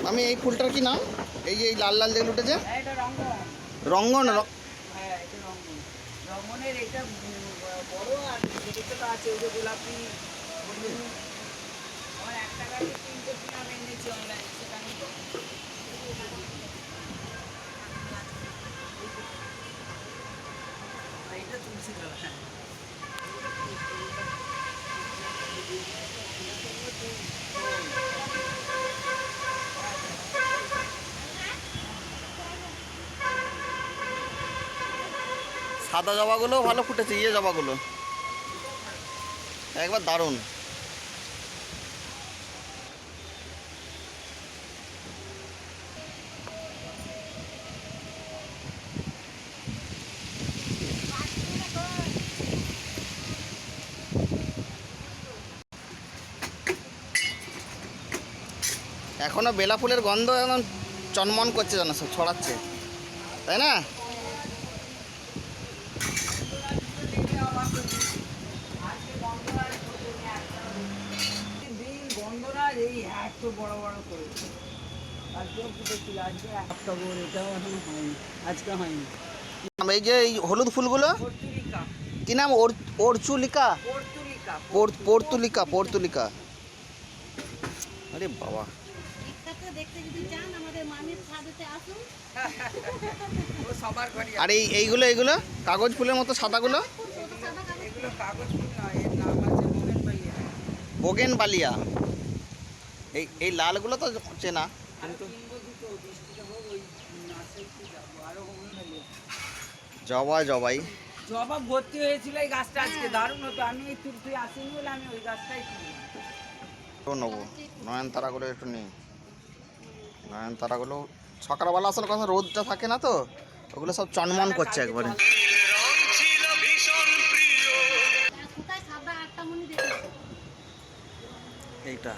আমি এই ফুলটার কি নাম? এই যে এই লাল লাল যেগুলো উঠেছে, এটা রঙ্গন। রঙ্গন। হ্যাঁ, এটা রঙ্গন। রঙ্গনের এটা বড়, আর ছোট ছোট আছে ওই যে গোলাপি, হলুদ। আমার 1 টাকা দিয়ে 3টে ফুল আমি এনেছি অনলাইনে, সেটা নিব। এটা তুলসী কালার। হ্যাঁ, সাদা জবাগুলো ভালো ফুটেছে, ইয়ে জবাগুলো একবার দারুণ। এখনো বেলা ফুলের গন্ধ এখন চনমন করছে, জানো, সব ছড়াচ্ছে, তাই না? গন্ধরাজ এই এত বড় বড় করেছে। আজকেও ফুটেছিল, আজকে একটা গোল, এটাও এখনো হয়নি, আজকে হয়নি। এই যে এই হলুদ ফুলগুলো পর্তুলিকা। কি নাম? অর্চুলিকা, পর্তুলিকা। Portulaca, portulaca. আরে বাবা, দেখতে যদি চান আমাদের মামির ছাদেতে আসুন। ও সবার ঘরে। আর এইগুলো এইগুলো কাগজ ফুলের মতো সাদাগুলো? এগুলো কাগজ ফুল নয়, এর নাম আছে বোগেনভেলিয়া। বোগেনভেলিয়া। এই লালগুলো তো চেনা, আরো কিন্তু কিনবো দুটো, বৃষ্টিটা হোক, ওই নার্সারিতে যাবো, আরো বোগেনভেলিয়া। জবাই জবা ভর্তি হয়েছিল এই গাছটা, আজকে দারুণ হতো। আমি এই তুই আসিনি বলে আমি ওই গাছটাই কিনি। নেবো। নয়নতারাগুলো একটু নিই। নয়নতারাগুলো সকালবেলা আসলে কথা রোদটা থাকে না তো, ওগুলো সব চনমন করছে একবারে। কোথায় সাদা আটটা মনি দেখেছো? এইটা